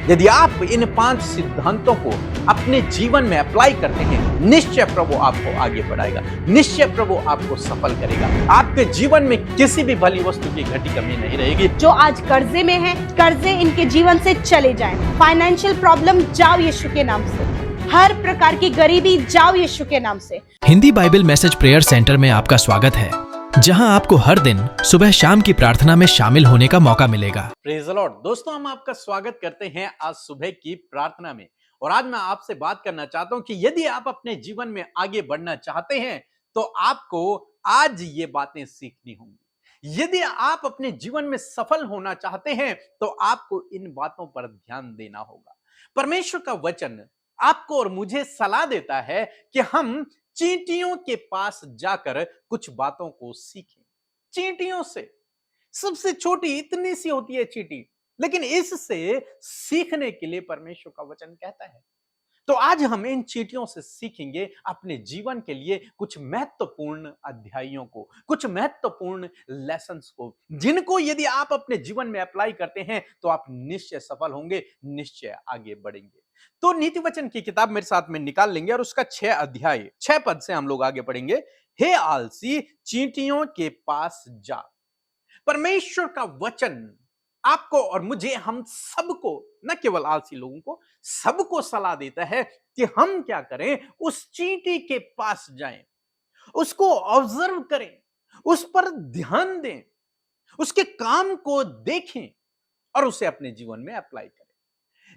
यदि आप इन 5 सिद्धांतों को अपने जीवन में अप्लाई करते हैं, निश्चय प्रभु आपको आगे बढ़ाएगा, निश्चय प्रभु आपको सफल करेगा। आपके जीवन में किसी भी भली वस्तु की घटी कमी नहीं रहेगी। जो आज कर्जे में है, कर्जे इनके जीवन से चले जाएं। फाइनेंशियल प्रॉब्लम जाओ यीशु के नाम से। हर प्रकार की गरीबी जाओ यीशु के नाम से। Hindi Bible message prayer centre में आपका स्वागत है, जहां आपको हर दिन सुबह शाम की प्रार्थना में शामिल होने का मौका मिलेगा। Praise the Lord. दोस्तों, हम आपका स्वागत करते हैं आज सुबह की प्रार्थना में। और आज मैं आपसे बात करना चाहता हूं कि यदि आप अपने जीवन में आगे बढ़ना चाहते हैं तो आपको आज ये बातें सीखनी होंगी। यदि आप अपने जीवन में सफल होना चाहते हैं तो आपको इन बातों पर ध्यान देना होगा। परमेश्वर का वचन आपको और मुझे सलाह देता है कि हम चींटियों के पास जाकर कुछ बातों को सीखें। चींटियों से, सबसे छोटी इतनी सी होती है चींटी, लेकिन इससे सीखने के लिए परमेश्वर का वचन कहता है। तो आज हम इन चींटियों से सीखेंगे अपने जीवन के लिए कुछ महत्वपूर्ण अध्यायों को, कुछ महत्वपूर्ण लेसन्स को, जिनको यदि आप अपने जीवन में अप्लाई करते हैं तो आप निश्चय सफल होंगे, निश्चय आगे बढ़ेंगे। तो नीति वचन की किताब मेरे साथ में निकाल लेंगे और उसका 6 अध्याय 6 पद से हम लोग आगे पढ़ेंगे। हे आलसी, चींटियों के पास जा। परमेश्वर का वचन आपको और मुझे, हम सबको, न केवल आलसी लोगों को, सबको सलाह देता है कि हम क्या करें, उस चींटी के पास जाएं, उसको ऑब्जर्व करें, उस पर ध्यान दें, उसके काम को देखें और उसे अपने जीवन में अप्लाई करें।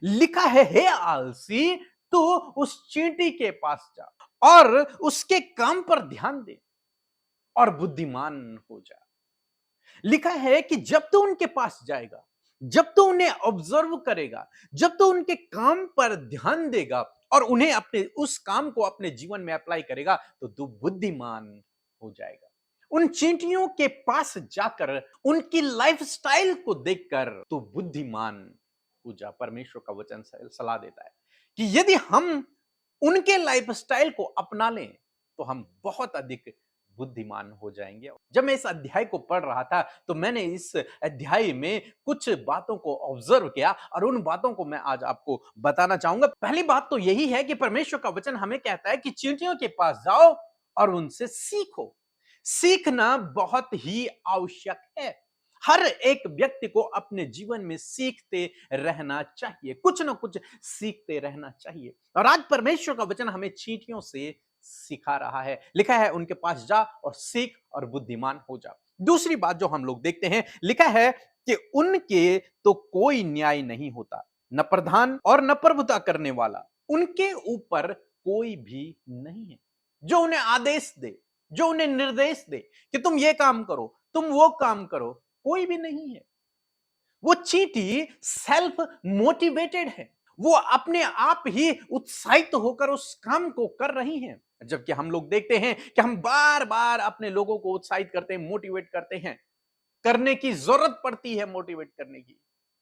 लिखा है, हे आलसी, तू उस चींटी के पास जा और उसके काम पर ध्यान दे और बुद्धिमान हो जा। लिखा है कि जब तू उनके पास जाएगा, जब तू उन्हें ऑब्जर्व करेगा, जब तू उनके काम पर ध्यान देगा और उन्हें अपने उस काम को अपने जीवन में अप्लाई करेगा तो तू बुद्धिमान हो जाएगा। उन चींटियों के पास जाकर उनकी लाइफस्टाइल को देखकर तू बुद्धिमान हो जा। परमेश्वर का वचन सलाह देता है कि यदि हम उनके लाइफस्टाइल को अपना लें तो हम बहुत अधिक बुद्धिमान हो जाएंगे। जब मैं इस अध्याय को पढ़ रहा था तो मैंने इस अध्याय में कुछ बातों को ऑब्जर्व किया और उन बातों को मैं आज आपको बताना चाहूंगा। पहली बात तो यही है कि परमेश्वर का वचन हमें कहता है कि चींटियों के पास जाओ और उनसे सीखो। सीखना बहुत ही आवश्यक है। हर एक व्यक्ति को अपने जीवन में सीखते रहना चाहिए, कुछ ना कुछ सीखते रहना चाहिए। और आज परमेश्वर का वचन हमें चींटियों से सिखा रहा है। लिखा है, उनके पास जा और सीख और बुद्धिमान हो जा। दूसरी बात जो हम लोग देखते हैं, लिखा है कि उनके तो कोई न्याय नहीं होता, न प्रधान और न प्रभुता करने वाला, उनके ऊपर कोई भी नहीं है जो उन्हें आदेश दे, जो उन्हें निर्देश दे कि तुम ये काम करो, तुम वो काम करो, कोई भी नहीं है। वो चींटी सेल्फ मोटिवेटेड है, वो अपने आप ही उत्साहित होकर उस काम को कर रही हैं। जबकि हम लोग देखते हैं कि हम बार बार अपने लोगों को उत्साहित करते हैं, मोटिवेट करते हैं, करने की जरूरत पड़ती है मोटिवेट करने की।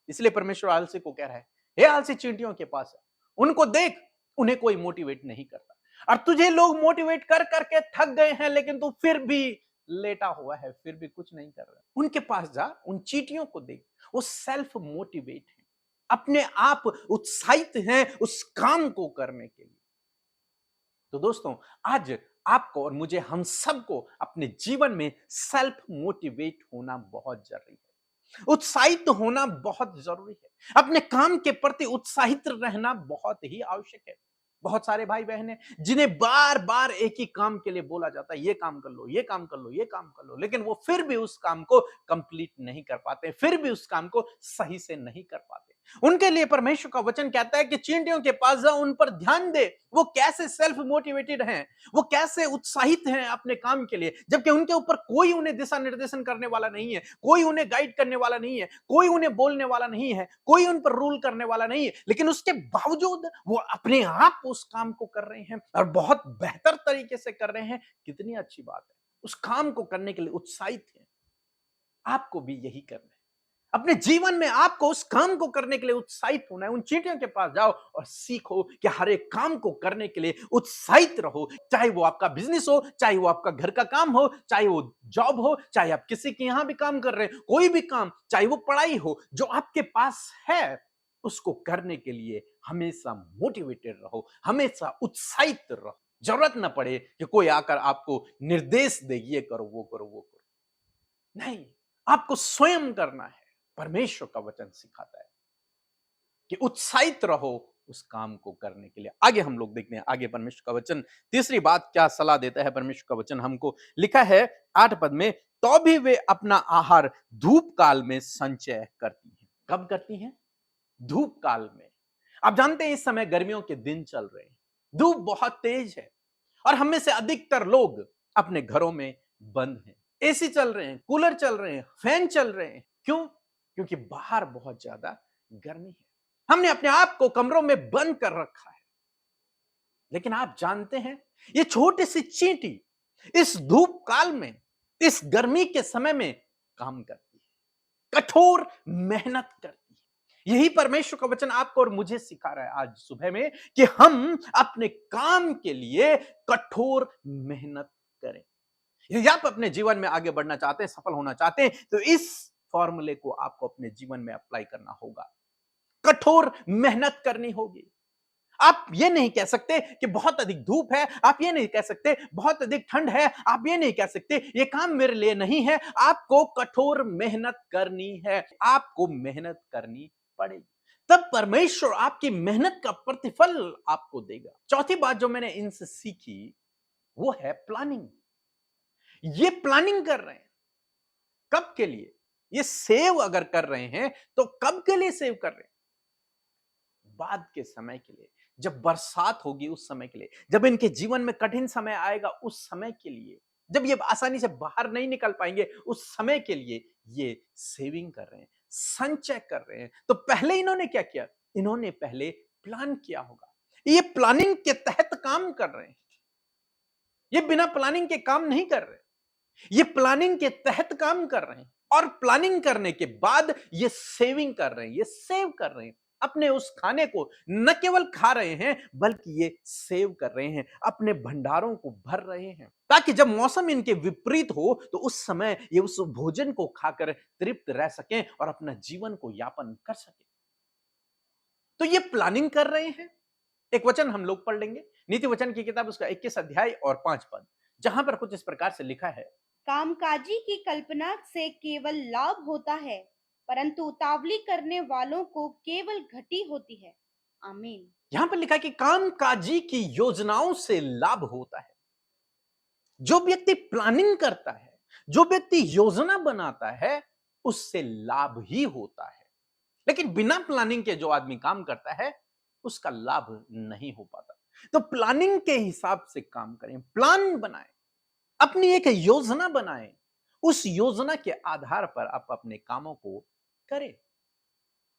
इसलिए परमेश्वर आलसी को कह रहा है, हे आलसी, चींटियों के पास है, उनको देख, उन्हें कोई मोटिवेट नहीं करता। और तुझे लोग मोटिवेट कर करके थक गए हैं, लेकिन तू फिर भी लेटा हुआ है, फिर भी कुछ नहीं कर रहा। उनके पास जा, उन चींटियों को देख, वो सेल्फ मोटिवेट है, अपने आप उत्साहित हैं उस काम को करने के लिए। तो दोस्तों, आज आपको और मुझे, हम सबको अपने जीवन में सेल्फ मोटिवेट होना बहुत जरूरी है, उत्साहित होना बहुत जरूरी है, अपने काम के प्रति उत्साहित रहना बहुत ही आवश्यक है। बहुत सारे भाई बहन हैं जिन्हें बार बार एक ही काम के लिए बोला जाता है, ये काम कर लो, ये काम कर लो, ये काम कर लो, लेकिन वो फिर भी उस काम को कंप्लीट नहीं कर पाते, फिर भी उस काम को सही से नहीं कर पाते। उनके लिए परमेश्वर का वचन कहता है कि चींटियों के पास जाओ, उन पर ध्यान दे, वो कैसे सेल्फ मोटिवेटेड हैं, वो कैसे उत्साहित हैं अपने काम के लिए, जबकि उनके ऊपर कोई उन्हें दिशा निर्देशन करने वाला नहीं है, कोई उन्हें गाइड करने वाला नहीं है, कोई उन्हें बोलने वाला नहीं है, कोई उन पर रूल करने वाला नहीं है, लेकिन उसके बावजूद वो अपने आप उस काम को कर रहे हैं और बहुत बेहतर तरीके से कर रहे हैं। कितनी अच्छी बात है, उस काम को करने के लिए उत्साहित है। आपको भी यही करना है, अपने जीवन में आपको उस काम को करने के लिए उत्साहित होना है। उन चींटियों के पास जाओ और सीखो कि हर एक काम को करने के लिए उत्साहित रहो, चाहे वो आपका बिजनेस हो, चाहे वो आपका घर का काम हो, चाहे वो जॉब हो, चाहे आप किसी के यहां भी काम कर रहे हैं, कोई भी काम, चाहे वो पढ़ाई हो, जो आपके पास है उसको करने के लिए हमेशा मोटिवेटेड रहो, हमेशा उत्साहित रहो। जरूरत ना पड़े कि कोई आकर आपको निर्देश दे, ये करो, वो करो, वो करो। नहीं, आपको स्वयं करना है। परमेश्वर का वचन सिखाता है कि उत्साहित रहो उस काम को करने के लिए। आगे हम लोग देखते हैं, आगे परमेश्वर का वचन तीसरी बात क्या सलाह देता है। परमेश्वर का वचन हमको लिखा है 8 पद में, तो भी वे अपना आहार धूप काल में संचय करती हैं। कब करती हैं? धूप काल में। आप जानते हैं इस समय गर्मियों के दिन चल रहे हैं, धूप बहुत तेज है और हम में से अधिकतर लोग अपने घरों में बंद हैं। एसी चल रहे हैं, कूलर चल रहे हैं, फैन चल रहे हैं। क्यों? क्योंकि बाहर बहुत ज्यादा गर्मी है। हमने अपने आप को कमरों में बंद कर रखा है। लेकिन आप जानते हैं ये छोटी सी चींटी इस धूप काल में, इस गर्मी के समय में काम करती है, कठोर मेहनत करती है। यही परमेश्वर का वचन आपको और मुझे सिखा रहा है आज सुबह में कि हम अपने काम के लिए कठोर मेहनत करें। यदि आप अपने जीवन में आगे बढ़ना चाहते हैं, सफल होना चाहते हैं, तो इस फॉर्मूले को आपको अपने जीवन में अप्लाई करना होगा। कठोर मेहनत करनी होगी। आप ये नहीं कह सकते कि बहुत अधिक धूप है, आप ये नहीं कह सकते बहुत अधिक ठंड है, आप ये नहीं कह सकते ये काम मेरे लिए नहीं है। आपको कठोर मेहनत करनी है, आपको मेहनत करनी पड़ेगी, तब परमेश्वर आपकी मेहनत का प्रतिफल आपको देगा। चौथी बात जो मैंने इनसे सीखी वो है प्लानिंग। ये प्लानिंग कर रहे हैं कब के लिए? ये सेव अगर कर रहे हैं तो कब के लिए सेव कर रहे हैं? बाद के समय के लिए, जब बरसात होगी उस समय के लिए, जब इनके जीवन में कठिन समय आएगा उस समय के लिए, जब ये आसानी से बाहर नहीं निकल पाएंगे उस समय के लिए ये सेविंग कर रहे हैं, संचय कर रहे हैं। तो पहले इन्होंने क्या किया? इन्होंने पहले प्लान किया होगा। ये प्लानिंग के तहत काम कर रहे हैं, ये बिना प्लानिंग के काम नहीं कर रहे, ये प्लानिंग के तहत काम कर रहे हैं। और प्लानिंग करने के बाद ये सेविंग कर रहे हैं, ये सेव कर रहे हैं। अपने उस खाने को न केवल खा रहे हैं बल्कि ये सेव कर रहे हैं, अपने भंडारों को भर रहे हैं, ताकि जब मौसम इनके विपरीत हो तो उस समय ये उस भोजन को खाकर तृप्त रह सकें और अपना जीवन को यापन कर सकें। तो ये प्लानिंग कर रहे हैं। एक वचन हम लोग पढ़ लेंगे, नीति वचन की किताब उसका 21 अध्याय और 5 पद, जहां पर कुछ इस प्रकार से लिखा है, कामकाजी की कल्पना से केवल लाभ होता है, परंतु उतावली करने वालों को केवल घटी होती है। आमीन। यहां पर लिखा है कि कामकाजी की योजनाओं से लाभ होता है। जो व्यक्ति प्लानिंग करता है, जो व्यक्ति योजना बनाता है, उससे लाभ ही होता है। लेकिन बिना प्लानिंग के जो आदमी काम करता है उसका लाभ नहीं हो पाता। तो प्लानिंग के हिसाब से काम करें, प्लान बनाएं, अपनी एक योजना बनाएं, उस योजना के आधार पर आप अपने कामों को करें।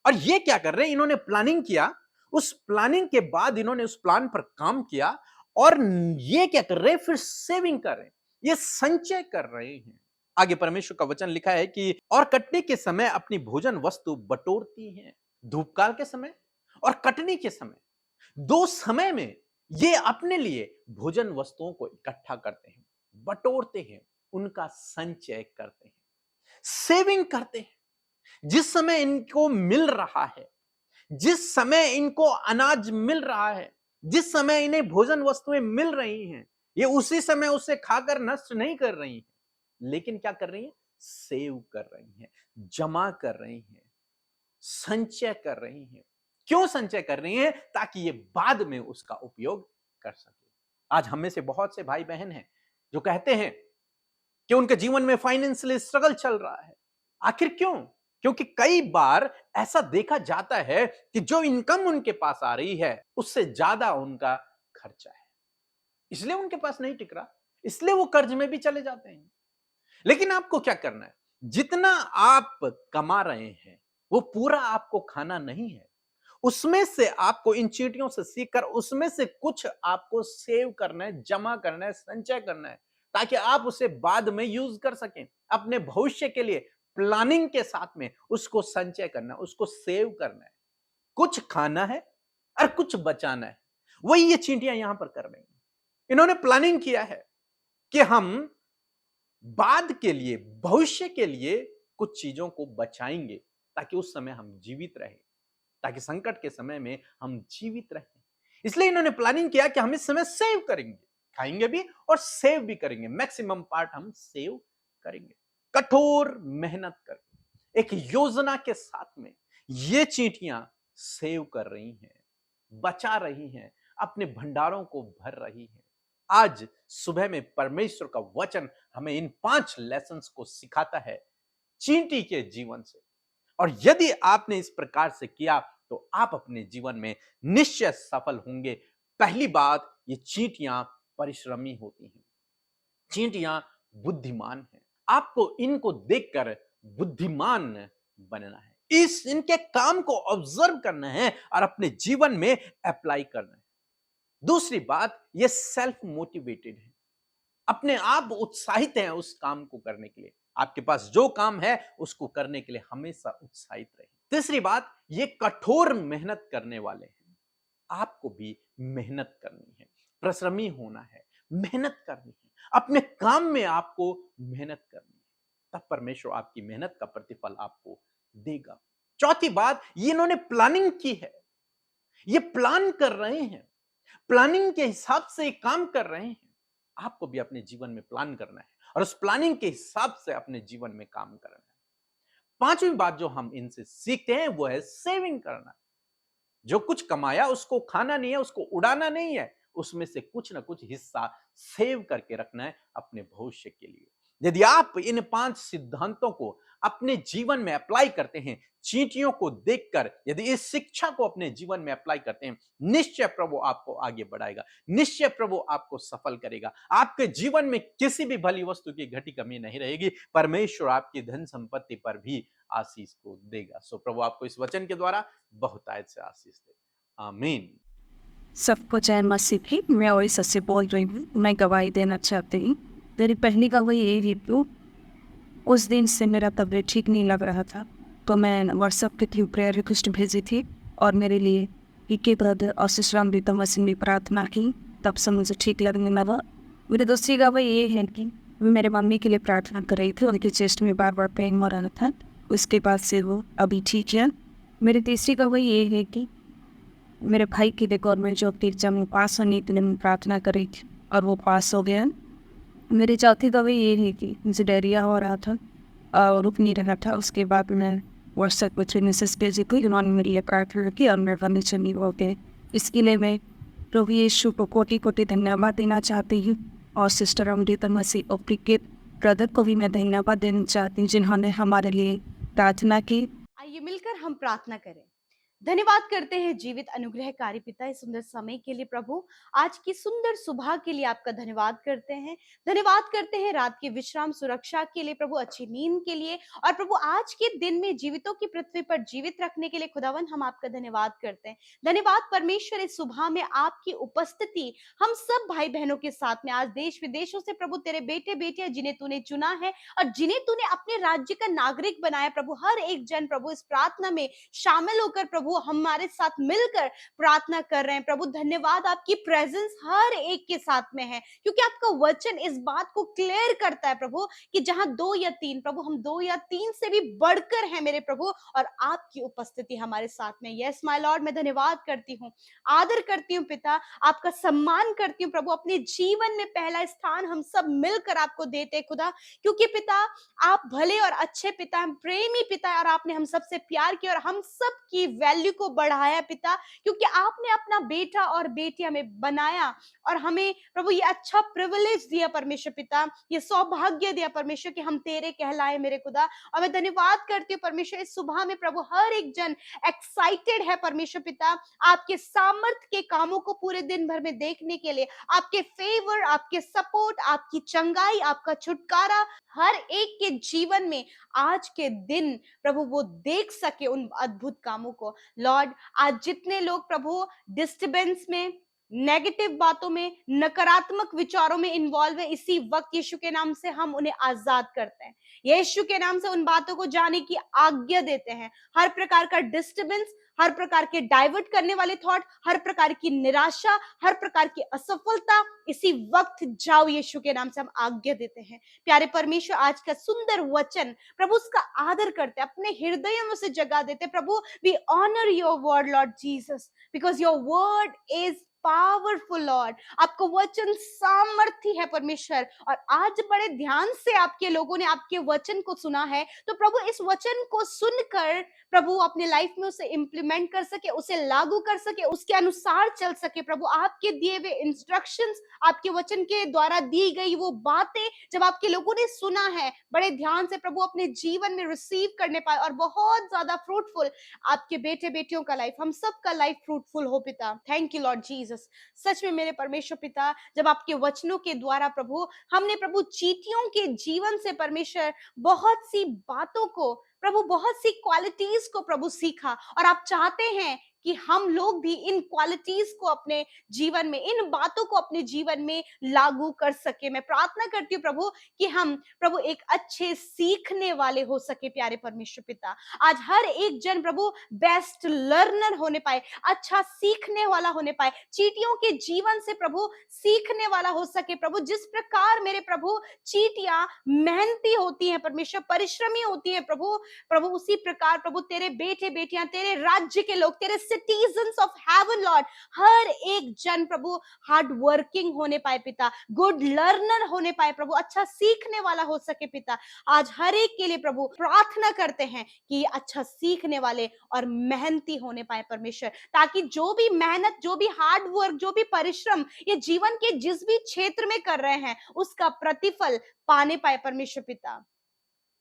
और ये क्या कर रहे हैं? इन्होंने प्लानिंग किया, उस प्लानिंग के बाद इन्होंने उस प्लान पर काम किया और ये क्या कर रहे हैं? फिर सेविंग कर रहे हैं, ये संचय कर रहे हैं। आगे परमेश्वर का वचन लिखा है कि और कटने के समय अपनी भोजन वस्तु बटोरती हैं। धूपकाल के समय और कटनी के समय, दो समय में ये अपने लिए भोजन वस्तुओं को इकट्ठा करते हैं, बटोरते हैं, उनका संचय करते हैं, सेविंग करते हैं। जिस समय इनको मिल रहा है, जिस समय इनको अनाज मिल रहा है, जिस समय इन्हें भोजन वस्तुएं मिल रही हैं, ये उसी समय उसे खाकर नष्ट नहीं कर रही हैं, लेकिन क्या कर रही हैं? सेव कर रही हैं, जमा कर रही हैं, संचय कर रही हैं। क्यों संचय कर रही हैं? ताकि ये बाद में उसका उपयोग कर सके। आज हम में से बहुत से भाई बहन हैं जो कहते हैं कि उनके जीवन में फाइनेंशियल स्ट्रगल चल रहा है। आखिर क्यों? क्योंकि कई बार ऐसा देखा जाता है कि जो इनकम उनके पास आ रही है उससे ज्यादा उनका खर्चा है, इसलिए उनके पास नहीं टिक रहा, इसलिए वो कर्ज में भी चले जाते हैं। लेकिन आपको क्या करना है? जितना आप कमा रहे हैं वो पूरा आपको खाना नहीं है, उसमें से आपको इन चींटियों से सीखकर उसमें से कुछ आपको सेव करना है, जमा करना है, संचय करना है, ताकि आप उसे बाद में यूज कर सकें अपने भविष्य के लिए। प्लानिंग के साथ में उसको संचय करना, उसको सेव करना है, कुछ खाना है और कुछ बचाना है। वही ये चींटियां यहां पर कर रही हैं। इन्होंने प्लानिंग किया है कि हम बाद के लिए, भविष्य के लिए कुछ चीजों को बचाएंगे ताकि उस समय हम जीवित रहें। ताकि संकट के समय में हम जीवित रहें। इसलिए इन्होंने प्लानिंग किया कि हम इस समय सेव करेंगे, खाएंगे भी और सेव भी करेंगे, मैक्सिमम पार्ट हम सेव करेंगे। कठोर मेहनत करके एक योजना के साथ में ये चींटियां सेव कर रही हैं, बचा रही हैं, अपने भंडारों को भर रही हैं। आज सुबह में परमेश्वर का वचन हमें इन 5 लेसन्स को सिखाता है चींटी के जीवन से। और यदि आपने इस प्रकार से किया तो आप अपने जीवन में निश्चय सफल होंगे। पहली बात, ये चींटियां परिश्रमी होती हैं, चींटियां बुद्धिमान हैं। आपको इनको देखकर बुद्धिमान बनना है, इनके काम को ऑब्जर्व करना है और अपने जीवन में अप्लाई करना है। दूसरी बात, ये सेल्फ मोटिवेटेड है, अपने आप उत्साहित हैं उस काम को करने के लिए। आपके पास जो काम है उसको करने के लिए हमेशा उत्साहित रहे। तीसरी बात, ये कठोर मेहनत करने वाले हैं। आपको भी मेहनत करनी है, परिश्रमी होना है, मेहनत करनी है, अपने काम में आपको मेहनत करनी है, तब परमेश्वर आपकी मेहनत का प्रतिफल आपको देगा। चौथी बात, ये इन्होंने प्लानिंग की है, ये प्लान कर रहे हैं, प्लानिंग के हिसाब से काम कर रहे हैं। आपको भी अपने जीवन में प्लान करना है और उस प्लानिंग के हिसाब से अपने जीवन में काम करना है। पांचवी बात जो हम इनसे सीखते हैं वो है सेविंग करना। जो कुछ कमाया उसको खाना नहीं है, उसको उड़ाना नहीं है, उसमें से कुछ ना कुछ हिस्सा सेव करके रखना है अपने भविष्य के लिए। यदि आप इन 5 सिद्धांतों को अपने जीवन में अप्लाई करते हैं, चींटियों को देखकर यदि इस शिक्षा को अपने जीवन में अप्लाई करते हैं, निश्चय प्रभु आपको आगे बढ़ाएगा, निश्चय प्रभु आपको सफल करेगा। आपके जीवन में किसी भी भली वस्तु की घटी कमी नहीं रहेगी। परमेश्वर आपकी धन संपत्ति पर भी आशीष को देगा। सो प्रभु आपको इस वचन के द्वारा बहुतायत से आशीष दे। आमीन। सबको जय मसीह भी। मैं वही सच्चे बोल रही हूँ, मैं गवाही देना चाहती हूँ। मेरी पहली गवाही ये है कि उस दिन से मेरा तबीयत ठीक नहीं लग रहा था, तो मैं व्हाट्सएप पे थी प्रेयर रिक्वेस्ट भेजी थी और मेरे लिए पीके ब्रदर और सिस्टर अमृता मसीह ने प्रार्थना की, तब से मुझे ठीक लगने लगा। मेरी दूसरी गवाही ये है कि मैं मेरे मम्मी के लिए प्रार्थना कर रही थी, उनके चेस्ट में बार बार पेन हो रहा था, उसके बाद से वो अभी ठीक है। मेरी तीसरी गवाही ये है कि मेरे भाई के लिए गवर्नमेंट जॉब के एग्जाम में पास होने के लिए मैं प्रार्थना कर रही थी और वो पास हो गया। मेरी चौथी गवाही ये है कि मुझे डायरिया हो रहा था और रुक नहीं रहा था। उसके बाद मैं व्हाट्सएप पर 3 मैसेज भेजी थी, उन्होंने मेरी लिए प्रार्थना की और मेरे कंडीशन नहीं हो गए। इसके लिए मैं प्रभु यीशु को कोटि कोटि धन्यवाद देना चाहती हूँ और सिस्टर अमृता मसीह और पीके ब्रदर को भी मैं धन्यवाद देना चाहती हूँ जिन्होंने हमारे लिए प्रार्थना की। आइए मिलकर हम प्रार्थना करें। धन्यवाद करते हैं जीवित अनुग्रहकारी पिता इस सुंदर समय के लिए। प्रभु आज की सुंदर सुबह के लिए आपका धन्यवाद करते हैं। धन्यवाद करते हैं रात की विश्राम सुरक्षा के लिए, प्रभु अच्छी नींद के लिए, और प्रभु आज के दिन में जीवितों की पृथ्वी पर जीवित रखने के लिए खुदावन हम आपका धन्यवाद करते हैं। धन्यवाद परमेश्वर इस सुबह में आपकी उपस्थिति हम सब भाई बहनों के साथ में आज देश विदेशों से प्रभु तेरे बेटे बेटियां जिन्हें तूने चुना है और जिन्हें तूने अपने राज्य का नागरिक बनाया, प्रभु हर एक जन प्रभु इस प्रार्थना में शामिल होकर प्रभु हमारे साथ मिलकर प्रार्थना कर रहे हैं। प्रभु धन्यवाद, आपकी प्रेजेंस हर एक के साथ में है, क्योंकि आपका वचन इस बात को क्लियर करता है प्रभु कि जहां 2 या 3, प्रभु हम 2 या 3 से भी बढ़कर हैं मेरे प्रभु, और आपकी उपस्थिति हमारे साथ में। यस माय लॉर्ड, मैं धन्यवाद करती हूँ, आदर करती हूँ पिता, आपका सम्मान करती हूँ प्रभु। अपने जीवन में पहला स्थान हम सब मिलकर आपको देते हैं खुदा, क्योंकि पिता आप भले और अच्छे पिता हैं, प्रेमी पिता है, और आपने हम सबसे प्यार किया और हम सब की वैल्यू को बढ़ाया पिता, क्योंकि आपने अपना बेटा और बेटी हमें बनाया और हमें प्रभु ये अच्छा प्रिविलेज दिया परमेश्वर पिता, ये सौभाग्य दिया परमेश्वर कि हम तेरे कहलाए मेरे खुदा। और मैं धन्यवाद करती हूँ परमेश्वर इस सुबह में प्रभु हर एक जन एक्साइटेड है परमेश्वर पिता आपके सामर्थ के कामों को पूरे दिन भर में देखने के लिए, आपके फेवर, आपके सपोर्ट, आपकी चंगाई, आपका छुटकारा हर एक के जीवन में आज के दिन प्रभु वो देख सके उन अद्भुत कामों को। लॉर्ड आज जितने लोग प्रभु डिस्टर्बेंस में, नेगेटिव बातों में, नकारात्मक विचारों में इन्वॉल्व है, इसी वक्त यीशु के नाम से हम उन्हें आजाद करते हैं। यीशु के नाम से उन बातों को जाने की आज्ञा देते हैं। हर प्रकार का डिस्टर्बेंस, हर प्रकार के डाइवर्ट करने वाले थॉट, हर प्रकार की निराशा, हर प्रकार की असफलता, इसी वक्त जाओ, यीशु के नाम से हम आज्ञा देते हैं। प्यारे परमेश्वर, आज का सुंदर वचन प्रभु उसका आदर करते, अपने हृदयों में से जगा देते। प्रभु, we honour your word Lord Jesus, because your word is powerful Lord. आपको वचन सामर्थी है परमेश्वर, और आज बड़े ध्यान से आपके लोगों ने आपके वचन को सुना है। तो प्रभु, इस वचन को सुनकर प्रभु अपने लाइफ में उसे इंप्लीमेंट कर सके, उसे लागू कर सके, उसके अनुसार चल सके। प्रभु, आपके दिए हुए इंस्ट्रक्शंस, आपके वचन के द्वारा दी गई वो बातें जब आपके लोगों ने सुना है, बड़े ध्यान से प्रभु अपने जीवन में रिसीव करने पाए, और बहुत ज्यादा फ्रूटफुल आपके बेटे बेटियों का लाइफ, हम सबका लाइफ फ्रूटफुल हो पिता। Thank you Lord Jesus. सच में मेरे परमेश्वर पिता, जब आपके वचनों के द्वारा प्रभु हमने प्रभु चीटियों के जीवन से परमेश्वर बहुत सी बातों को प्रभु, बहुत सी क्वालिटीज को प्रभु सीखा, और आप चाहते हैं कि हम लोग भी इन क्वालिटीज को अपने जीवन में, इन बातों को अपने जीवन में लागू कर सके। मैं प्रार्थना करती हूँ प्रभु कि हम प्रभु एक अच्छे सीखने वाले हो सके। प्यारे परमेश्वर पिता, आज हर एक जन प्रभु बेस्ट लर्नर होने पाए, अच्छा सीखने वाला होने पाए, चीटियों के जीवन से प्रभु सीखने वाला हो सके। प्रभु, जिस प्रकार मेरे प्रभु चीटियां मेहनती होती हैं परमेश्वर, परिश्रमी होती है प्रभु, प्रभु उसी प्रकार प्रभु तेरे बेटे बेटियां, तेरे राज्य के लोग, तेरे सिटीजन्स ऑफ हेवन लॉर्ड, हर एक जन प्रभु हार्ड वर्किंग होने पाए पिता, गुड लर्नर होने पाए प्रभु, अच्छा सीखने वाला हो सके पिता। आज हर एक के लिए प्रभु प्रार्थना करते हैं कि ये अच्छा सीखने वाले और मेहनती होने पाए परमेश्वर, ताकि जो भी मेहनत, जो भी हार्ड वर्क, जो भी परिश्रम ये जीवन के जिस भी क्षेत्र में कर रहे हैं, उसका प्रतिफल पाने पाए परमेश्वर पिता।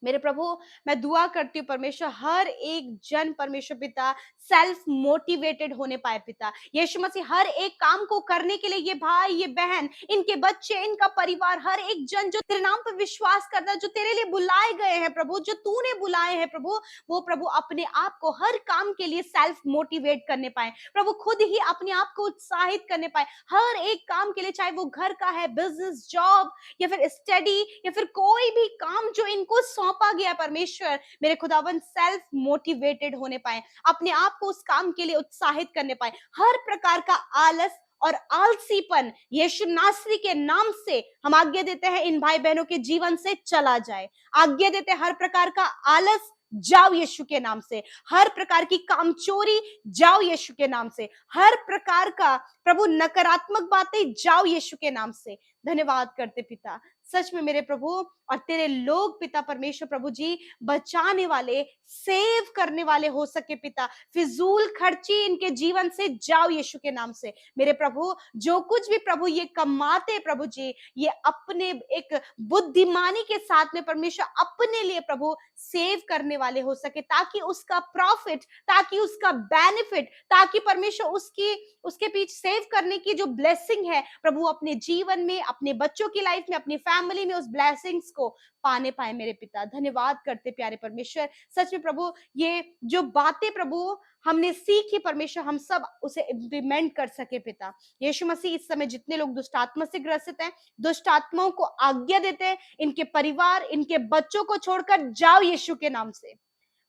मेरे प्रभु, मैं दुआ करती हूँ परमेश्वर, हर एक जन परमेश्वर पिता सेल्फ मोटिवेटेड होने पाए पिता। यीशु मसीह, हर एक काम को करने के लिए ये भाई, ये बहन, इनके बच्चे, इनका परिवार, हर एक जन जो तेरे नाम पर विश्वास करता है, जो तेरे लिए बुलाए गए हैं प्रभु, जो तूने बुलाए हैं प्रभु, वो प्रभु अपने आप को हर काम के लिए सेल्फ मोटिवेट करने पाए प्रभु, खुद ही अपने आप को उत्साहित करने पाए हर एक काम के लिए, चाहे वो घर का है, बिजनेस, जॉब, या फिर स्टडी, या फिर कोई भी काम जो इनको सौंपा गया परमेश्वर, मेरे खुदावन सेल्फ मोटिवेटेड होने पाए, अपने आप को उस काम के लिए उत्साहित करने पाए। हर प्रकार का आलस और आलसीपन यीशु नासरी के नाम से हम आज्ञा देते हैं इन भाई बहनों के जीवन से चला जाए। आज्ञा देते हैं हर प्रकार का आलस जाओ यीशु के नाम से, हर प्रकार की कामचोरी जाओ यीशु के नाम से, हर प्रकार का प्रभु नकारात्मक बातें जाओ यीशु के नाम से। धन्यवाद करते पिता, सच में मेरे प्रभु और तेरे लोग पिता परमेश्वर प्रभु जी बचाने वाले, सेव करने वाले हो सके पिता। फिजूल खर्ची इनके जीवन से जाओ यीशु के नाम से। मेरे प्रभु, जो कुछ भी प्रभु ये कमाते प्रभु जी, ये अपने एक बुद्धिमानी के साथ में परमेश्वर अपने लिए प्रभु सेव करने वाले हो सके, ताकि उसका प्रॉफिट, ताकि उसका बेनिफिट, ताकि परमेश्वर उसके पीछे सेव करने की जो ब्लेसिंग है प्रभु अपने जीवन में, अपने बच्चों की लाइफ में, अपनी फैमिली में उस ब्लेसिंग्स को पाने पाए मेरे पिता। धन्यवाद करते प्यारे परमेश्वर, सच में प्रभु ये जो बातें प्रभु हमने सीखी परमेश्वर, हम सब उसे इम्प्लीमेंट कर सके पिता। यीशु मसीह, इस समय जितने लोग दुष्ट आत्मा से ग्रसित हैं, दुष्ट आत्माओं को आज्ञा देते हैं, इनके परिवार, इनके बच्चों को छोड़कर जाओ यीशु के नाम से।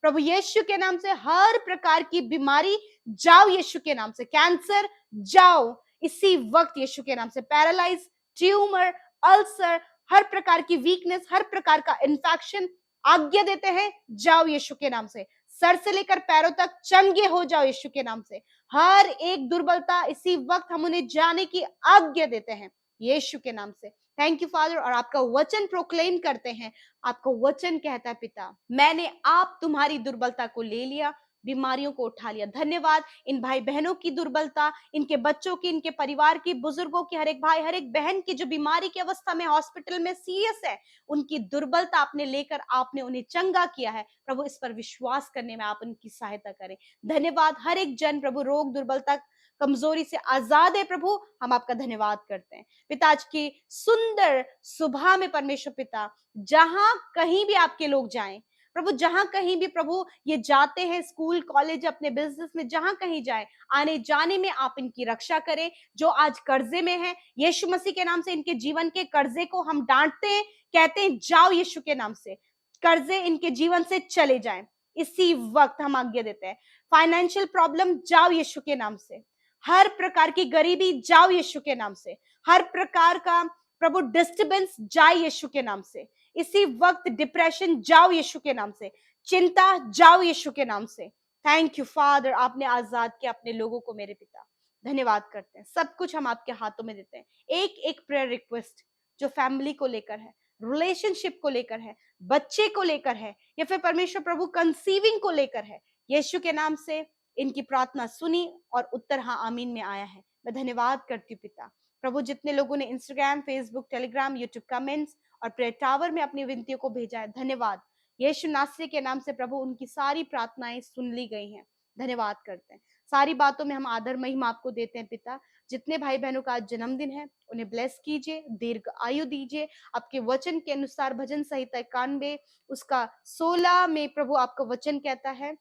प्रभु यीशु के नाम से हर प्रकार की बीमारी जाओ यीशु के नाम से। कैंसर जाओ इसी वक्त यीशु के नाम से। पैरालाइज, ट्यूमर, अल्सर, हर प्रकार की वीकनेस, हर प्रकार का इन्फेक्शन आज्ञा देते हैं जाओ यीशु के नाम से। सर से लेकर पैरों तक चंगे हो जाओ यीशु के नाम से। हर एक दुर्बलता इसी वक्त हम उन्हें जाने की आज्ञा देते हैं यीशु के नाम से। Thank you father. और आपका वचन प्रोक्लेम करते हैं, आपका वचन कहता है पिता, मैंने आप तुम्हारी दुर्बलता को ले लिया, बीमारियों को उठा लिया। धन्यवाद इन भाई बहनों की दुर्बलता, इनके बच्चों की, इनके परिवार की, बुजुर्गों की, हर एक भाई, हर एक बहन की जो बीमारी की अवस्था में हॉस्पिटल में सीरियस है, उनकी दुर्बलता आपने लेकर आपने उन्हें चंगा किया है प्रभु। इस पर विश्वास करने में आप उनकी सहायता करें। धन्यवाद। हर एक जन प्रभु रोग, दुर्बलता, कमजोरी से आजाद है प्रभु, हम आपका धन्यवाद करते हैं पिता। आज की सुंदर सुबह में परमेश्वर पिता, जहां कहीं भी आपके लोग जाएं प्रभु जहां कहीं भी प्रभु ये जाते हैं, स्कूल कॉलेज अपने बिजनेस में जहां कहीं जाए, आने जाने में आप इनकी रक्षा करें। जो आज कर्जे में है, यीशु मसीह के नाम से इनके जीवन के कर्जे को हम डांटते हैं, कहते हैं जाओ यीशु के नाम से, कर्जे इनके जीवन से चले जाएं। इसी वक्त हम आज्ञा देते हैं, फाइनेंशियल प्रॉब्लम जाओ यीशु के नाम से, हर प्रकार की गरीबी जाओ यीशु के नाम से, हर प्रकार का प्रभु डिस्टर्बेंस जाए यीशु के नाम से। इसी वक्त डिप्रेशन जाओ यीशु के नाम से, चिंता जाओ यीशु के नाम से। थैंक यू फादर, आपने आजाद किया अपने लोगों को मेरे पिता। धन्यवाद करते हैं, सब कुछ हम आपके हाथों में देते हैं। एक एक प्रेयर रिक्वेस्ट जो फैमिली को लेकर है, रिलेशनशिप को लेकर है, बच्चे को लेकर है, या फिर परमेश्वर प्रभु कंसीविंग को लेकर है, यीशु के नाम से इनकी प्रार्थना सुनी और उत्तर हाँ आमीन में आया है। मैं धन्यवाद करती हूँ पिता। प्रभु जितने लोगों ने Instagram, Facebook, Telegram, YouTube comments और प्रेयर टावर में अपनी विनतियों को भेजा है, धन्यवाद। यीशु नासरी के नाम से प्रभु उनकी सारी प्रार्थनाएं सुन ली गई हैं, धन्यवाद करते हैं। सारी बातों में हम आदर महिमा आपको देते हैं पिता। जितने भाई बहनों का आज जन्मदिन है उन्हें ब्लेस कीजिए, दीर्घ आयु दीजिए। आपके वचन के अनुसार भजन संहिता 91 उसका 16 में प्रभु आपका वचन कहता है,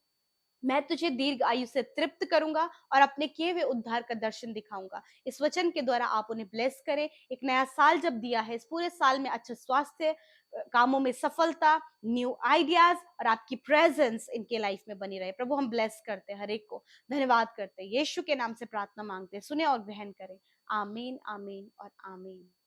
मैं तुझे दीर्घ आयु से तृप्त करूंगा और अपने किए हुए उद्धार का दर्शन दिखाऊंगा। इस वचन के द्वारा आप उन्हें ब्लेस करें। एक नया साल जब दिया है, इस पूरे साल में अच्छा स्वास्थ्य, कामों में सफलता, न्यू आइडियाज और आपकी प्रेजेंस इनके लाइफ में बनी रहे। प्रभु हम ब्लेस करते हैं हर एक को, धन्यवाद करते हैं। यीशु के नाम से प्रार्थना मांगते हैं, सुने और ग्रहण करें। आमीन, आमीन और आमीन।